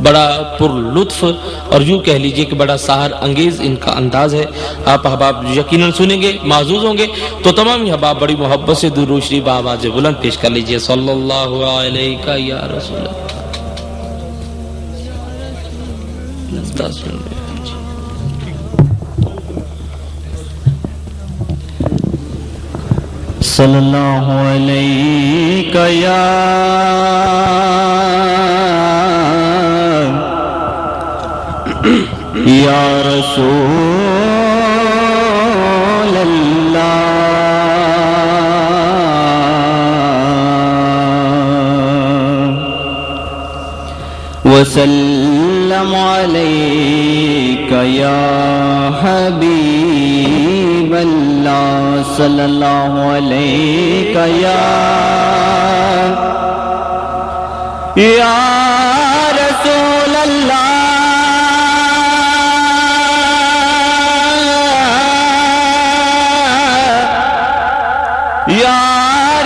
بڑا پر لطف اور یوں کہہ لیجئے کہ بڑا سحر انگیز ان کا انداز ہے. آپ احباب یقیناً سنیں گے، معزوز ہوں گے. تو تمام ہی احباب بڑی محبت سے درود شریف بآواز بلند پیش کر لیجئے. صلی اللہ علیہ یا رسول اللہ. صلی اللہ علیہ یا رسول اللہ وسلم علیک یا حبیب اللہ صلی اللہ علیہ یا رسول اللہ یا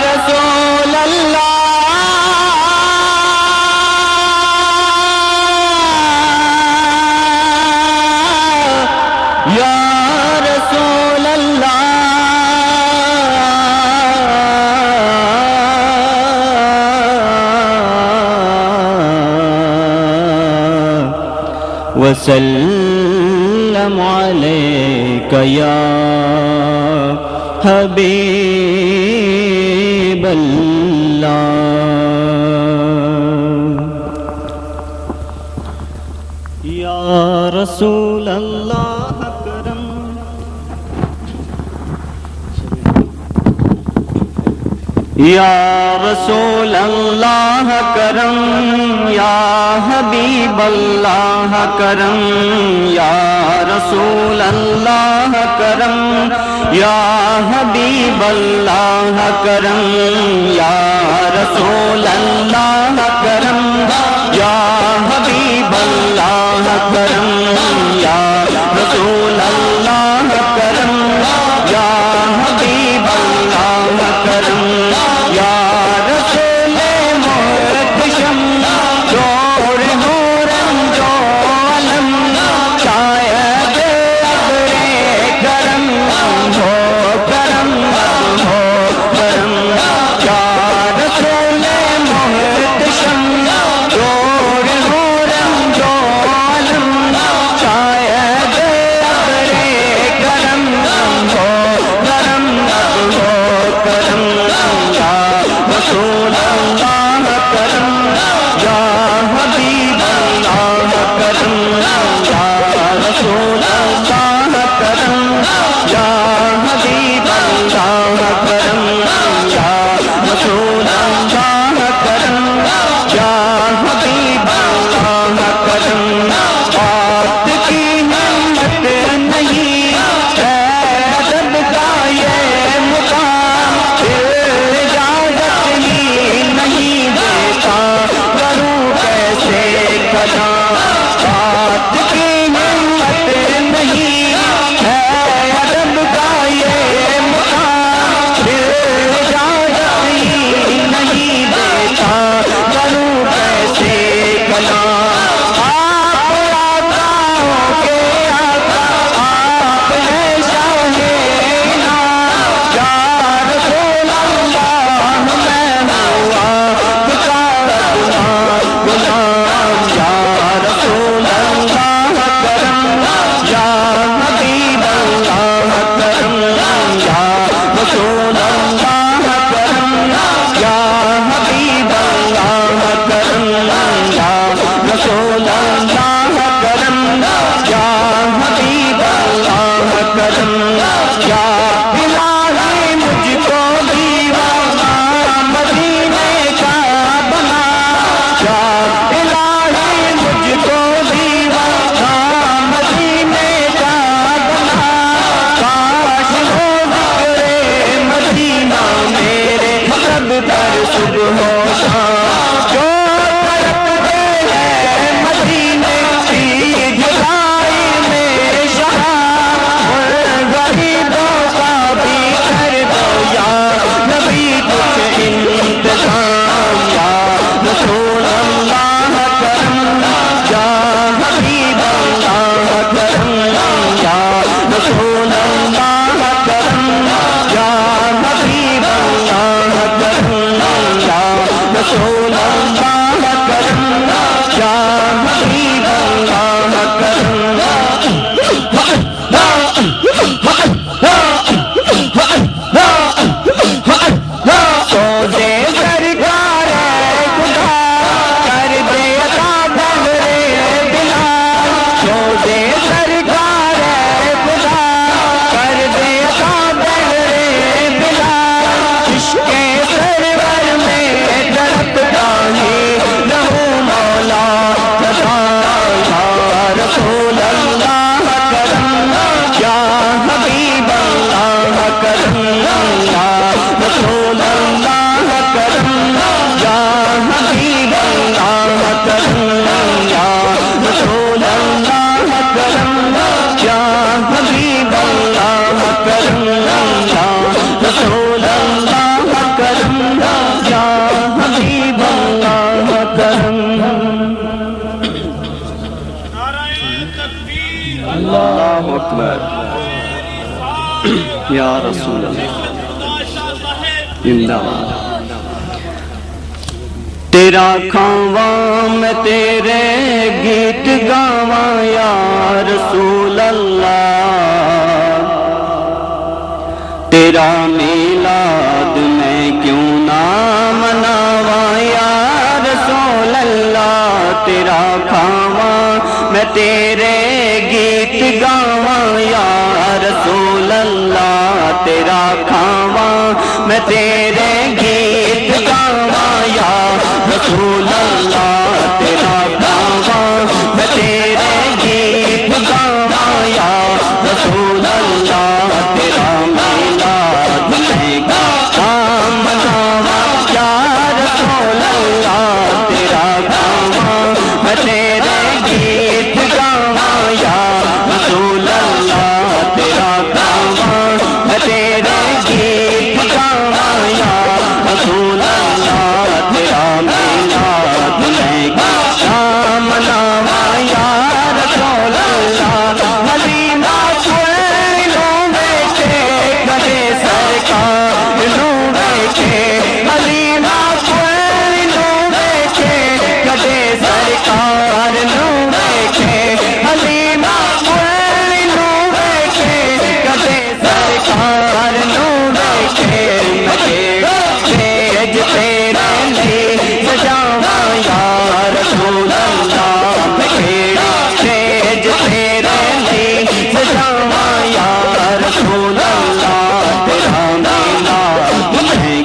رسول اللہ یا رسول اللہ وسلم علیک یا حبیب اللہ. یا رسول اللہ کرم یا رسول اللہ کرم یا حبیب اللہ کرم یا رسول اللہ کرم یا حبیب اللہ کرم یا رسول اللہ کرم یا حبیب اللہ کرم یا رسول اللہ کرم یا حبیب اللہ کرم یا رسول محتشم جوڑ نورم جو علم شاید ابر کرم ہو کرم ہو کرم یا رسول محتشم اللہ اکبر یا رسول اللہ زندہ باد تیرا کھاواں میں تیرے گیت گاواں یا رسول اللہ تیرا میلاد میں کیوں نہ مناواں یا رسول اللہ تیرا کھاواں میں تیرے گیت گاواں یا رسول اللہ تیرا کھاواں میں تیرے گیت گاواں یا رسول اللہ تیرا کھاواں میں تیرے گیت گاواں یا رسول اللہ تیرا میلاد میں کام مناواں یا رسول اللہ تیرا کھاواں میں تیرے گیت گاواں یا رسول اللہ تیرا کھاواں میں تیرے گیت گاواں یا رسول اللہ تیرا میلاد میں کام مناواں یا رسول اللہ حلیمہ لوں بیٹھے گلے سرکار لوں بیٹھے حلیمہ لوں بیٹھے گلے سرکار لوں بیٹھے حلیمہ لوں بیٹھے گلے سرکار لوں بیٹھے سیج تیرے لیے سجاواں یا رسول اللہ سیج تیرے لیے سجاواں یا رسول اللہ تیرا میلاد میں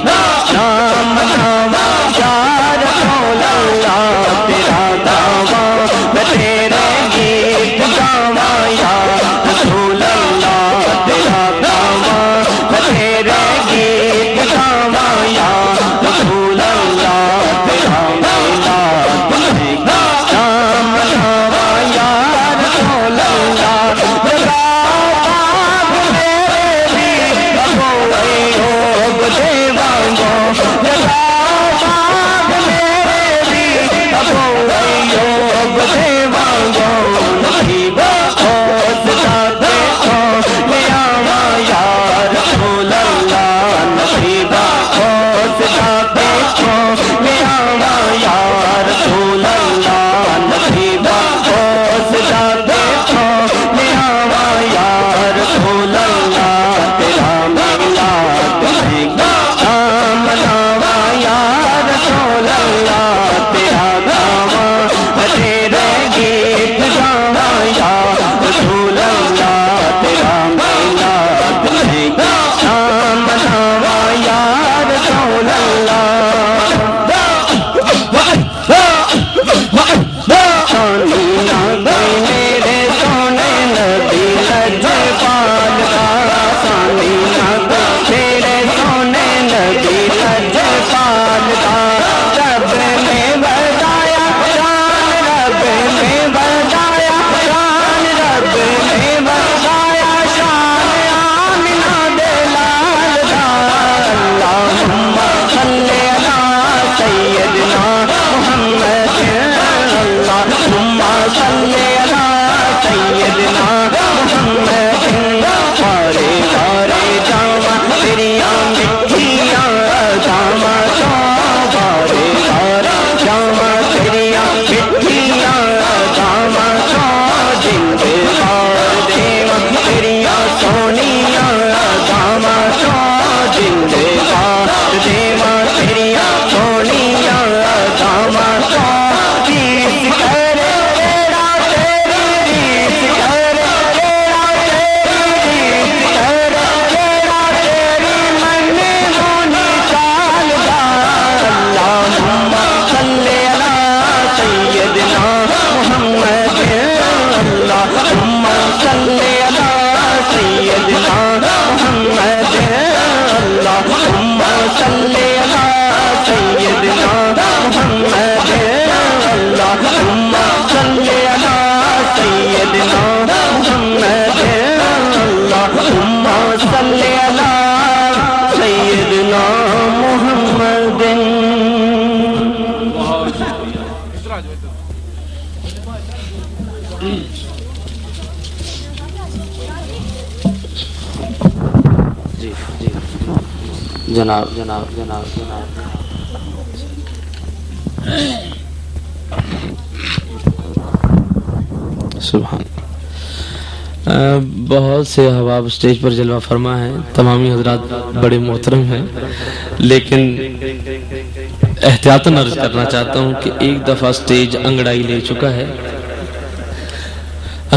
کام مناواں یا رسول اللہ تیرا دعواں میں تیرے گیت گاواں یا رسول اللہ تیرا دعواں میں تیرے گیت گاواں یا رسول اللہ تیرا میلاد میں کام مناواں یا رسول اللہ جی جی جناب جناب جناب جناب سبحان بہت سے احباب اسٹیج پر جلوہ فرما ہیں، تمامی حضرات بڑے محترم ہیں، لیکن احتیاطاً عرض کرنا چاہتا ہوں کہ ایک دفعہ اسٹیج انگڑائی لے چکا ہے۔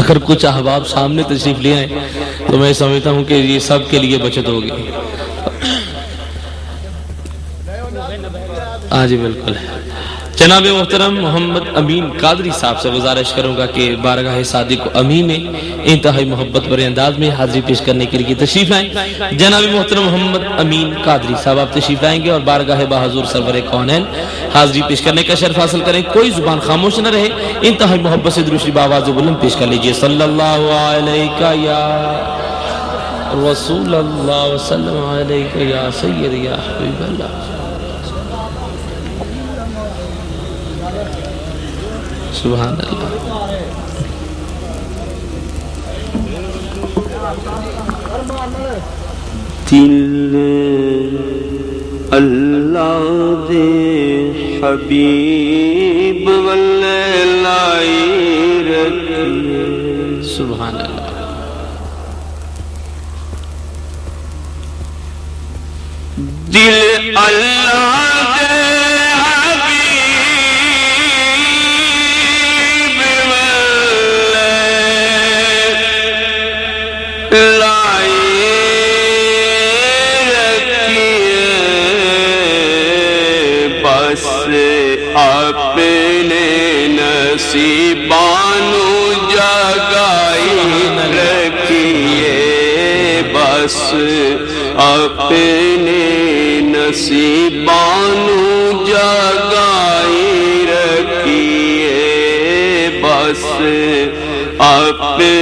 اگر کچھ احباب سامنے تشریف لے آئیں تو میں سمجھتا ہوں کہ یہ سب کے لیے بچت ہوگی۔ ہاں جی بالکل۔ جناب محترم محمد امین قادری صاحب سے گزارش کروں گا کہ بارگاہ صادق امین میں انتہائی محبت بھرے انداز میں حاضری پیش کرنے کے لیے تشریف لائیں۔ جناب محترم محمد امین قادری صاحب آپ تشریف لائیں گے اور بارگاہ بحضور سرور کونین حاضری پیش کرنے کا شرف حاصل کریں۔ کوئی زبان خاموش نہ رہے، انتہائی محبت سے درود شریف آواز بلند پیش کر لیجئے۔ صلی اللہ علیہ یا رسول اللہ وسلم علیہ یا سید یا حبیب اللہ۔ سبحان اللہ۔ دل اللہ دے حبیب واللہ لائی رکھیے۔ سبحان اللہ۔ دل اللہ دے اپنے نصیبانو جگائی رکھیے، بس اپنے نصیبانو جگائی رکھیے، بس اپنے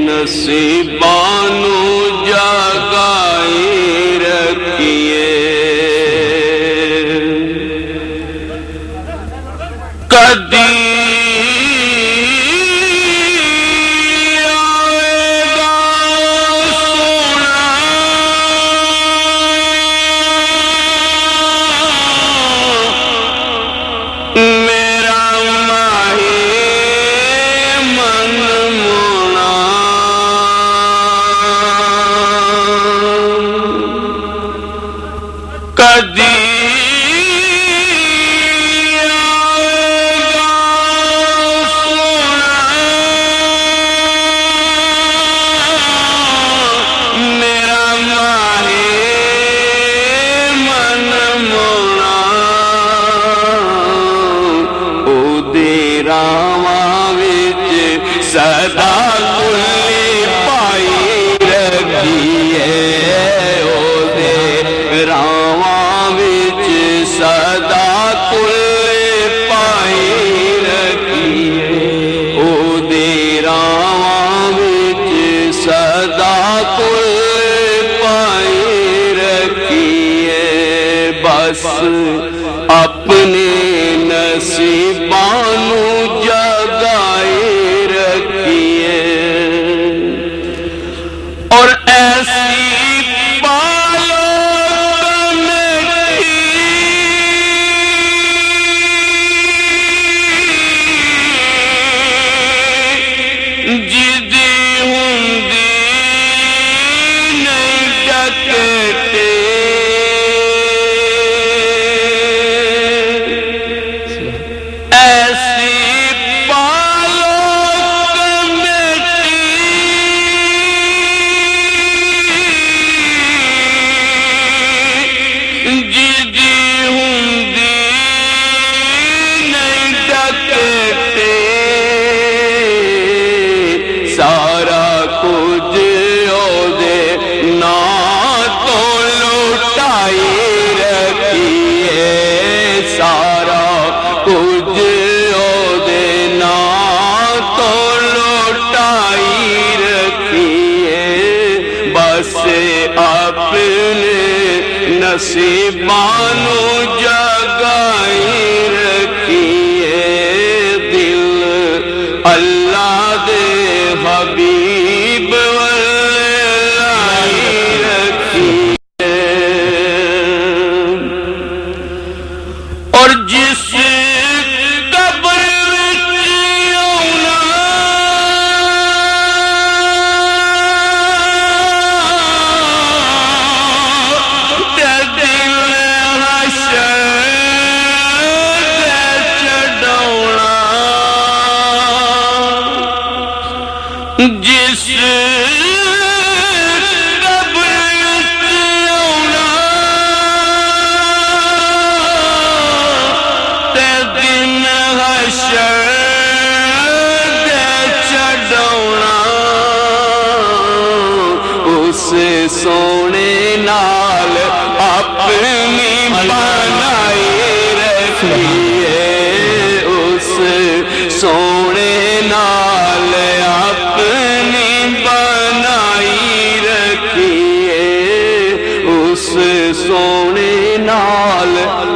نصیبانو جگائی رکھیے۔ کدی اپنے نصیبانو جگائی رکھیے، اور ایسی پالو جدی ہوندی نہیں ڈکتے، نصیبانو جگائی رکھیے، دل اللہ دے حبیب سونے نال اپنی بنائی رکھیے، اس سونے نال اپنی بنائی رکھیے، اس سونے نال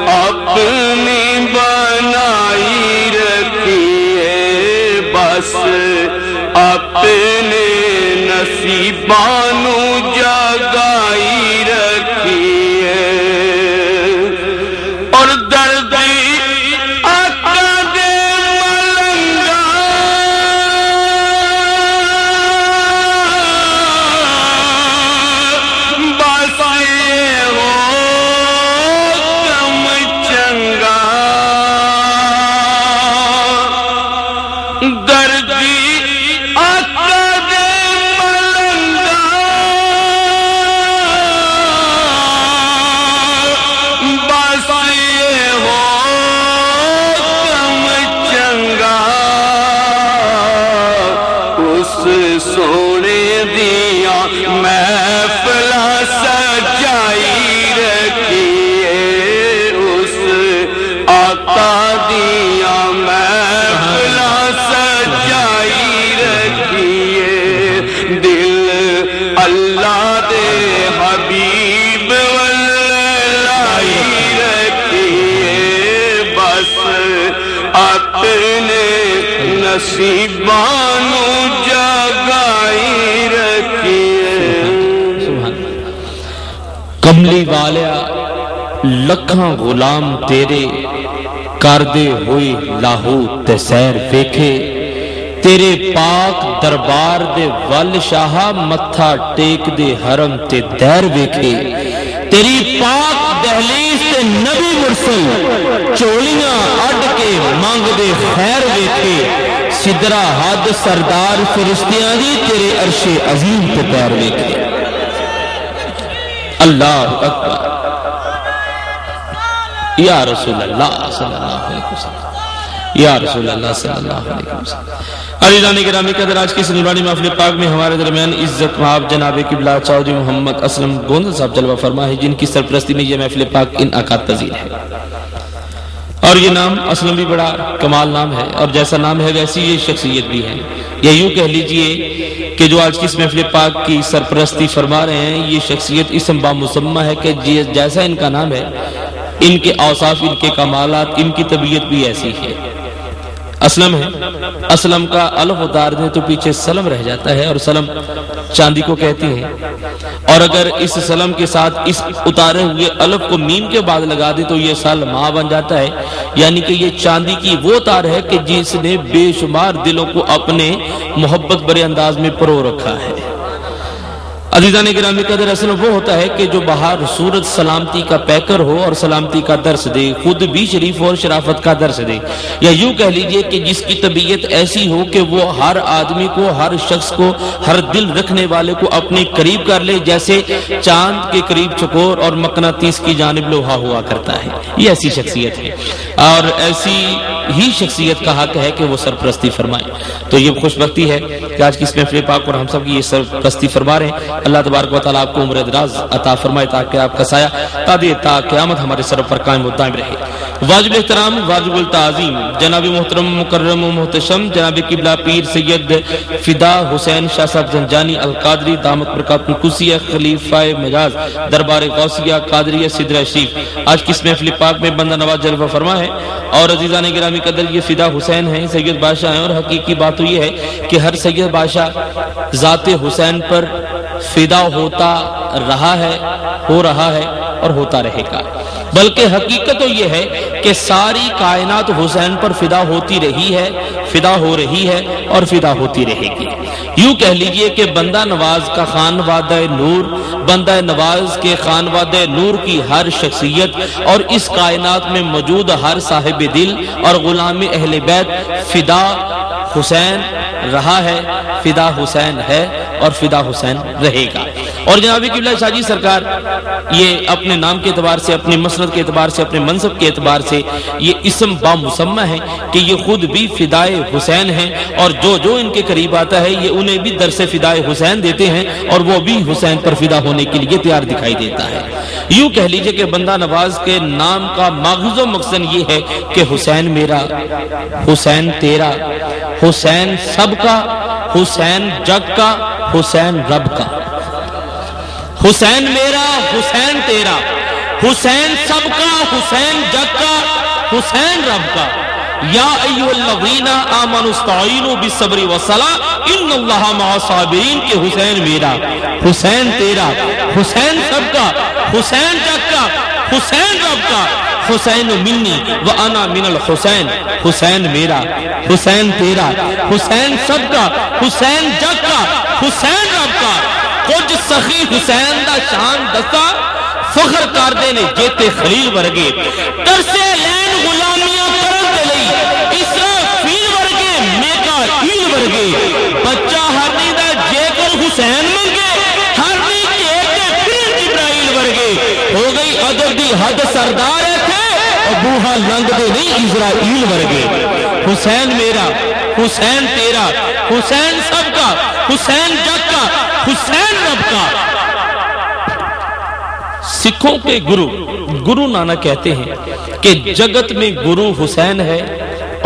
اپنی بنائی رکھیے، بس اپنے نصیباں نو جگائی رکھیے، اور دردی آقا دے ملنگا بس یہ ہو کم چنگا، دردی آقا دے ملنگا بس یہ ہو کم چنگا، اس سونے دیا محفلاں سجائی رکھیے، اس آقا دیا محفلاں سجائی رکھیے، دل اللہ دے حبیب واللائی رکھیے، بس اپنے نصیباں نو جگائی رکھیے۔ کملی والیا لکھاں غلام تیرے کردے ہوئی لاہوت تے سیر ویکھے، تیرے پاک دربار دے ول شاہا متھا ٹیک دے حرم تے دیر ویکھے، تیری پاک دہلیز تے نبی مرسل چولیاں اڈ کے مانگ دے خیر ویکھے، سدرا حد سردار فرشتیاں دی تیرے عرش عظیم تے پیر ویکھے۔ اللہ اکبر، یا رسول اللہ صلی اللہ علیہ وسلم، یا رسول اللہ صلی اللہ علیہ وسلم۔ عزیزان گرامی قدر، آج کی اس نورانی محفل پاک میں ہمارے درمیان عزت مآب جناب قبلہ چودھری محمد اسلم گوندل صاحب جلوہ فرما ہے، جن کی سرپرستی میں یہ محفل پاک انعقاد پذیر ہے، اور یہ نام اسلم بھی بڑا کمال نام ہے، اور جیسا نام ہے ویسی یہ شخصیت بھی ہے۔ یہ یوں کہہ لیجئے کہ جو آج کی اس محفل پاک کی سرپرستی فرما رہے ہیں، یہ شخصیت اسم با مسمہ ہے کہ جیسا ان کا نام ہے، ان کے اوصاف، ان کے کمالات، ان کی طبیعت بھی ایسی ہے۔ اسلم ہے، اسلم کا الف اتار دیں تو پیچھے سلم رہ جاتا ہے، اور سلم چاندی کو کہتے ہیں، اور اگر اس سلم کے ساتھ اس اتارے ہوئے الف کو میم کے بعد لگا دیں تو یہ سلمہ بن جاتا ہے، یعنی کہ یہ چاندی کی وہ تار ہے کہ جس نے بے شمار دلوں کو اپنے محبت برے انداز میں پرو رکھا ہے۔ عزیزان گرامی قدر، اسلم وہ ہوتا ہے کہ جو بہار صورت سلامتی کا پیکر ہو اور سلامتی کا درس دے، خود بھی شریف اور شرافت کا درس دے، یا یوں کہہ لیجئے کہ جس کی طبیعت ایسی ہو کہ وہ ہر آدمی کو، ہر شخص کو، ہر دل رکھنے والے کو اپنے قریب کر لے، جیسے چاند کے قریب چکور اور مقناطیس کی جانب لوہا ہوا کرتا ہے۔ یہ ایسی شخصیت ہے، اور ایسی ہی شخصیت کا حق ہے کہ وہ سرپرستی فرمائے۔ تو یہ خوش بختی ہے کہ آج کی اس محفل پاک پر ہم سب کی یہ سرپرستی فرما رہے ہیں۔ اللہ تبارک و تعالیٰ آپ کو عمر دراز عطا فرمائے تاکہ آپ کا سایہ تا قیامت ہمارے سر پر قائم و دائم رہے۔ واجب احترام، واجب التعظیم جناب محترم مکرم و محتشم جناب قبلہ پیر سید فدا حسین شاہ صاحب زنجانی القادری دامت برکاتہ القدسیہ خلیفہ مجاز دربار غوثیہ قادریہ سدرہ شریف، آج کی اس محفل پاک میں بندہ نواز جلوہ فرما ہے۔ اور عزیزان گرامی قدر، یہ فدا حسین ہیں، سید بادشاہ ہیں، اور حقیقی بات تو یہ ہے کہ ہر سید بادشاہ ذات حسین پر فدا ہوتا رہا ہے، ہو رہا ہے اور ہوتا رہے گا، بلکہ حقیقت تو یہ ہے کہ ساری کائنات حسین پر فدا ہوتی رہی ہے، فدا ہو رہی ہے اور فدا ہوتی رہے گی۔ یوں کہہ لیجئے کہ بندہ نواز کا خانوادہ نور، بندہ نواز کے خانوادہ نور کی ہر شخصیت اور اس کائنات میں موجود ہر صاحب دل اور غلام اہل بیت فدا حسین رہا ہے، فدا حسین ہے اور فدا حسین رہے گا۔ اور جناب قبلہ شاہ جی سرکار یہ اپنے نام کے اعتبار سے، اپنے مسند کے اعتبار سے، اپنے منصب کے اعتبار سے یہ اسم بامسمہ ہے کہ یہ خود بھی فدائے حسین ہیں، اور جو ان کے قریب آتا ہے یہ انہیں بھی درس فدائے حسین دیتے ہیں، اور وہ بھی حسین پر فدا ہونے کے لیے تیار دکھائی دیتا ہے۔ یوں کہہ لیجئے کہ بندہ نواز کے نام کا ماخذ و مقصد یہ ہے کہ حسین میرا، حسین تیرا، حسین سب کا، حسین جگ کا، حسین رب کا۔ حسین میرا، حسین تیرا، حسین سب کا، حسین جگ کا، حسین رب کا۔ یا ایھا الذین آمنوا استعینوا بالصبر والصلاۃ ان اللہ مع الصابرین، کہ حسین میرا، حسین تیرا، حسین سب کا، حسین جگ کا، حسین رب کا۔ حسین منی وانا من الحسین، حسین میرا، حسین تیرا، حسین سب کا، حسین جگ کا، حسین رب کا۔ کچھ سخی حسین دا شان دسا، فخر کردے نے جیتے خلیل ورگے، ترسے لین غلامیاں کرن دے لئی، اسرافیل ورگے، میکائیل ورگے۔ بچہ ہرنی دا جے کل حسین منگے، ہرنی جے کے پھر جبرائیل ورگے۔ ہو گئی ادب دی حد سردار ہے تھے، ابوہا لنگ دے نہیں اسرائیل ورگے۔ حسین میرا، حسین تیرا، حسین سب کا، حسین جگ کا، حسین رب کا۔ سکھوں کے گرو نانک کہتے ہیں کہ جگت میں گرو حسین ہے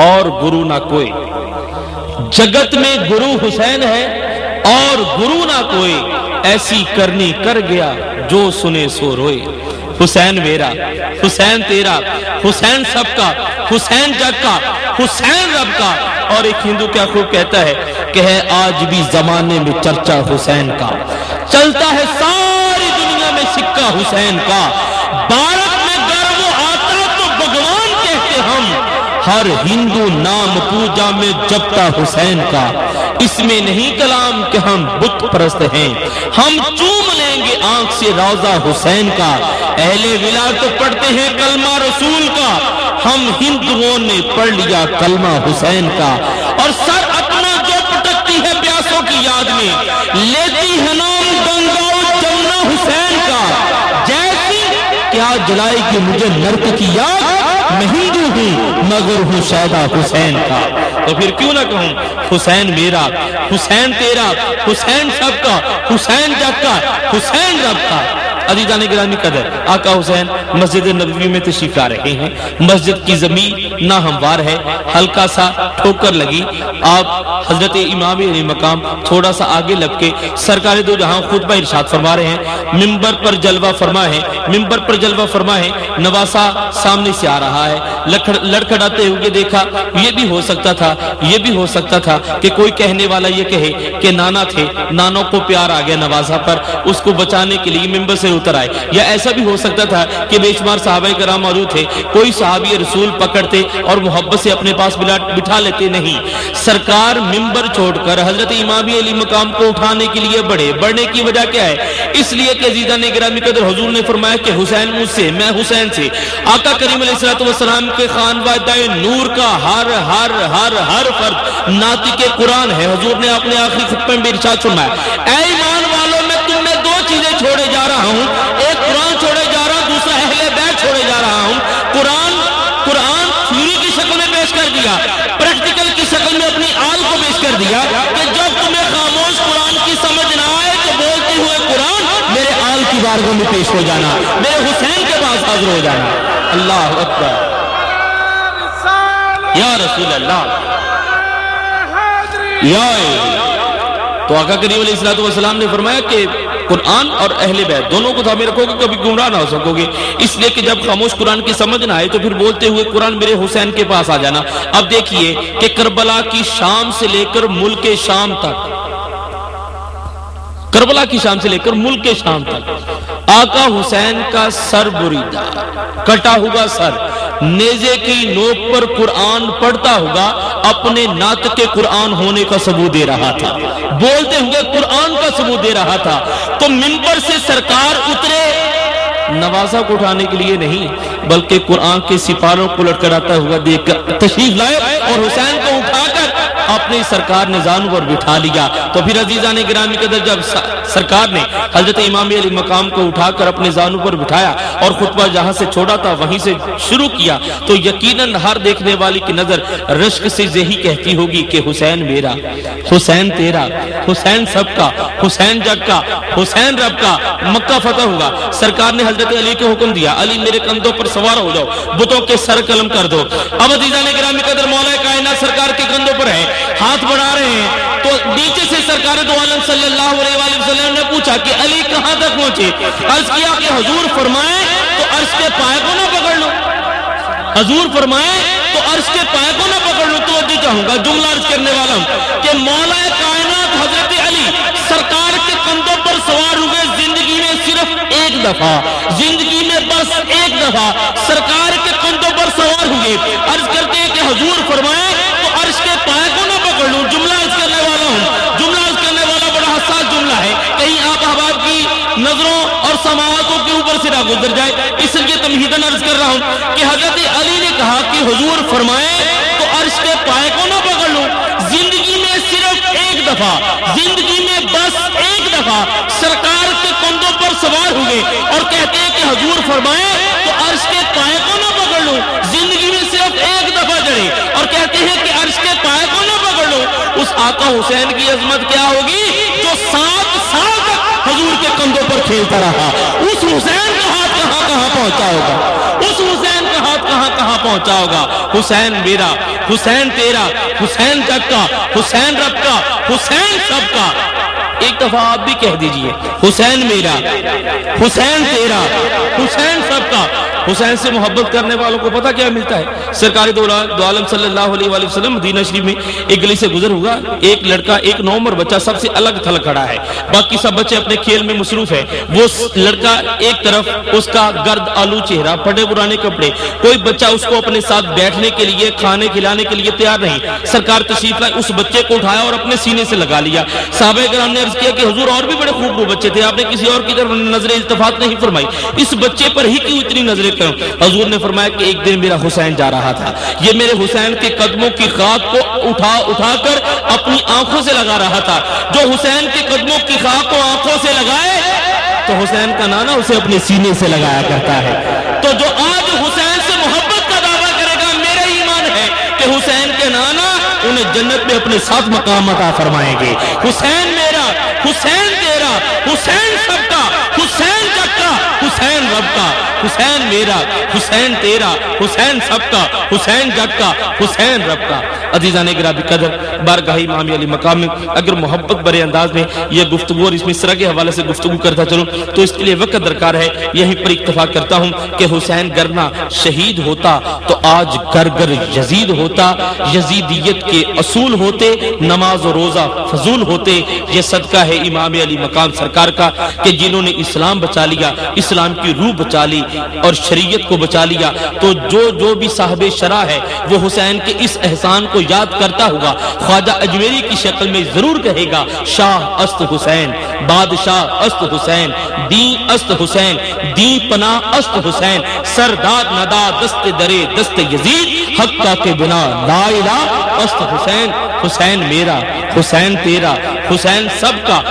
اور گرو نہ کوئی، جگت میں گرو حسین ہے اور گرو نہ کوئی، ایسی کرنی کر گیا جو سنے سو روئے۔ حسین میرا، حسین تیرا، حسین سب کا، حسین جگ کا، حسین رب کا۔ اور ایک ہندو کیا خوب کہتا ہے کہ ہے آج بھی زمانے میں چرچا حسین کا، چلتا ہے ساری دنیا میں سکہ حسین کا۔ بھارت میں گرو آتا تو بھگوان کہتے ہم، ہر ہندو نام پوجا میں جپتا حسین کا۔ اس میں نہیں کلام کہ ہم بت پرست ہیں، ہم چوم لیں گے آنکھ سے روضہ حسین کا۔ اہل ولایت تو پڑھتے ہیں کلمہ رسول کا، ہم ہندوؤں نے پڑھ لیا کلمہ حسین کا۔ اور سر اپنا جو پٹکتی ہے پیاسوں کی یاد میں، لیتی ہے نام گنگا و جمنا حسین کا۔ جیسی کیا جلائے گی مجھے نرک کی یاد، میں ہندو ہوں مگر ہوں شیدا حسین کا۔ تو پھر کیوں نہ کہوں حسین میرا، حسین تیرا، حسین سب کا، حسین جگ کا، حسین رب کا۔ عزیزان گرامی قدر، آقا حسین مسجد نبوی میں تشریف لا رہے ہیں۔ مسجد کی زمین ناہموار ہے، ہلکا سا ٹھوکر لگی، آپ حضرت امام علی مقام تھوڑا سا آگے لگ کے سرکار دو جہاں خطبہ ارشاد فرما رہے ہیں، ممبر پر جلوہ فرما ہے، ممبر پر جلوہ فرما ہے، نواسا سامنے سے آ رہا ہے، لڑکھڑاتے ہوئے دیکھا۔ یہ بھی ہو سکتا تھا، یہ بھی ہو سکتا تھا کہ کوئی کہنے والا یہ کہے کہ نانا تھے، نانوں کو پیار آ گیا نوازا پر، اس کو بچانے کے لیے ممبر سے اتر آئے۔ یا ایسا بھی ہو سکتا تھا کہ بے شمار صحابہ کرام موجود تھے، کوئی صحابی رسول پکڑتے اور محبت سے اپنے پاس بٹھا لیتے۔ نہیں، سرکار ممبر چھوڑ کر حضرت امام علی مقام کو اٹھانے کے لیے بڑھنے کی وجہ کیا ہے؟ اس لیے کہ عزیزان گرامی قدر حضور نے فرمایا کہ حسین مجھ سے، میں حسین سے۔ آقا کریم علیہ السلام کے خانوادہ نور کا ہر ہر ہر ہر فرد ناطق قرآن ہے۔ حضور نے اپنے آخری خطبے میں ارشاد فرمایا، اے ایمان والوں، میں تم میں دو چیزیں چھوڑے جا رہا ہوں، ایک قرآن چھوڑے جا رہا ہوں، دوسرا اہل بیت چھوڑے جا رہا ہوں۔ قرآن تھیوری کی شکل میں پیش کر دیا، پریکٹیکل کی شکل میں اپنی آل کو پیش کر دیا کہ جب تمہیں خاموش قرآن کی سمجھ نہ آئے تو بولتے ہوئے قرآن میرے آل کی بارگاہ میں پیش ہو جانا، میرے حسین کے پاس حاضر ہو جانا۔ اللہ اکبر، یا رسول اللہ، یا تو آقا کریم علیہ السلام نے فرمایا کہ قرآن اور اہل بیت دونوں کو تھامے رکھو گے، کبھی گمراہ نہ ہو سکو گے۔ اس لیے کہ جب خاموش قرآن کی سمجھ نہ آئے تو پھر بولتے ہوئے قرآن میرے حسین کے پاس آ جانا۔ اب دیکھیے کہ کربلا کی شام سے لے کر ملک شام تک، کربلا کی شام سے لے کر ملک شام تک آقا حسین کا سر بریدہ، کٹا ہوا سر، نیزے کی نوک پر قرآن پڑھتا ہوگا، اپنے ناطق قرآن ہونے کا ثبوت دے رہا تھا، بولتے ہوئے قرآن کا ثبوت دے رہا تھا۔ تو ممبر سے سرکار اترے نوازا کو اٹھانے کے لیے نہیں، بلکہ قرآن کے سپاروں کو لٹکراتا ہوا دیکھ کر تشریف لائے اور حسین کو اٹھا کر اپنی سرکار نے زانو پر بٹھا لیا۔ تو پھر عزیزان گرامی قدر جب سرکار نے حضرت امام علی مقام کو اٹھا کر اپنے زانو پر بٹھایا اور خطبہ جہاں سے چھوڑا تھا وہیں سے شروع کیا تو یقیناً ہر دیکھنے والی کی نظر رشک سے یہی کہتی ہوگی کہ حسین میرا، حسین تیرا، حسین سب کا، حسین جگ کا، حسین رب کا۔ مکہ فتح ہوا، سرکار نے حضرت علی کو حکم دیا، علی میرے کندھوں پر سوار ہو جاؤ، بتوں کے سر قلم کر دو۔ اب عزیزان گرامی قدر مولا کائنات سرکار کے کندھوں پر ہے، ہاتھ بڑھا رہے ہیں تو نیچے سے سرکار دو عالم صلی اللہ علیہ وآلہ وسلم نے پوچھا کہ علی کہاں تک پہنچے؟ عرض کیا کہ حضور فرمائے تو عرش کے پائے کو نہ پکڑ لو، حضور فرمائے تو عرش کے پائے کو نہ پکڑ لو۔ توجہ چاہوں گا، جملہ عرض کرنے والا ہوں کہ مولا کائنات حضرت علی سرکار کے کندھوں پر سوار ہوئے زندگی میں صرف ایک دفعہ، زندگی میں بس ایک دفعہ سرکار کے کندھوں پر سوار ہوئے۔ عرض کرتے ہیں کہ حضور فرمائے تو عرش کے پائے کو نہ پکڑ لوں۔ جملہ عرض کرنے والا ہوں، جملہ عرض کرنے والا بڑا حساس جملہ ہے، کہیں آپ احباب کی نظروں اور سماعتوں کے اوپر سے نہ گزر جائے، اس لیے تمہیداً عرض کر رہا ہوں کہ حضرت علی نے کہا کہ حضور فرمائے تو عرش کے پائے کو نہ پکڑ لوں۔ زندگی میں صرف ایک دفعہ، زندگی میں بس ایک دفعہ سرکار کے کندھوں پر سوار ہوئے اور کہتے ہیں کہ حضور فرمائے تو عرش کے پائے کو نہ پکڑ لوں۔ زندگی میں صرف ایک دفعہ چڑھے اور کہتے ہیں کہ عرش کے پائے کو نہ پکڑ لوں۔ اس آقا حسین کی عظمت کیا ہوگی جو 7 سال تک حضور کے کندھوں پر کھیلتا رہا؟ اس حسین کا ہاتھ کہاں کہاں پہنچا ہوگا، اس حسین کا ہاتھ کہاں کہاں پہنچا ہوگا۔ حسین میرا، حسین تیرا، حسین جگ کا، حسین رب کا، حسین سب کا۔ ایک دفعہ آپ بھی کہہ دیجئے، حسین میرا، حسین تیرا، حسین سب کا۔ حسین سے محبت کرنے والوں کو پتہ کیا ملتا ہے؟ سرکار دو عالم صلی اللہ علیہ وآلہ وسلم مدینہ شریف میں ایک گلی سے گزر ہوا، ایک لڑکا، ایک نوعمر بچہ سب سے الگ تھلگ کھڑا ہے، باقی سب بچے اپنے کھیل میں مصروف ہے۔ وہ لڑکا ایک طرف، اس کا گرد آلو چہرہ، پھٹے پرانے کپڑے، کوئی بچہ اس کو اپنے ساتھ بیٹھنے کے لیے، کھانے کھلانے کے لیے تیار نہیں۔ سرکار تشریف لائے، اس بچے کو اٹھایا اور اپنے سینے سے لگا لیا۔ صحابہ کرام نے عرض کیا کہ حضور اور بھی بڑے خوبصورت بچے تھے، آپ نے کسی اور کی طرف نظر التفات نہیں فرمائی، اس بچے پر ہی کیوں اتنی نظریں کروں؟ حضور نے فرمایا کہ ایک دن میرا حسین جا رہا تھا، یہ میرے حسین کے قدموں کی خاک کو اٹھا کر اپنی آنکھوں سے لگا رہا تھا۔ جو حسین کے قدموں کی خاک کو آنکھوں سے لگائے تو حسین کا نانا اسے اپنے سینے سے لگایا کرتا ہے۔ تو جو آج حسین سے محبت کا دعویٰ کرے گا، میرا ایمان ہے کہ حسین کے نانا انہیں جنت میں اپنے ساتھ مقام عطا فرمائیں گے۔ حسین میرا، حسین تیرا، حسین سب کا، حسین جگ کا، حسین رب کا۔ حسین میرا، حسین تیرا، حسین سب کا، حسین جگ کا، حسین رب کا۔ عزیزان گرامی قدر، بارگاہ امام علی مقام میں اگر محبت برے انداز میں یہ گفتگو اور اس مصرع کے حوالے سے گفتگو کرتا چلوں تو اس کے لیے وقت درکار ہے۔ یہیں پر اکتفا کرتا ہوں کہ حسین گرنا شہید ہوتا تو آج گر گر یزید ہوتا، یزیدیت کے اصول ہوتے، نماز و روزہ فضول ہوتے۔ یہ صدقہ ہے امام علی مقام سرکار کا کہ جنہوں نے اسلام بچا لیا، اسلام کی روح بچا لی اور شریعت کو بچا لیا۔ تو جو بھی صاحب شرع ہے وہ حسین کے اس احسان کو یاد کرتا ہوگا، خواجہ اجمیری کی شکل میں ضرور کہے گا، شاہ است حسین، بادشاہ است حسین، دین است حسین، دین پناہ است حسین، سردار ندا دست درے دست یزید، حقہ کے بنا لا الہ است حسین۔ حسین میرا، حسین تیرا، حسین سب کا۔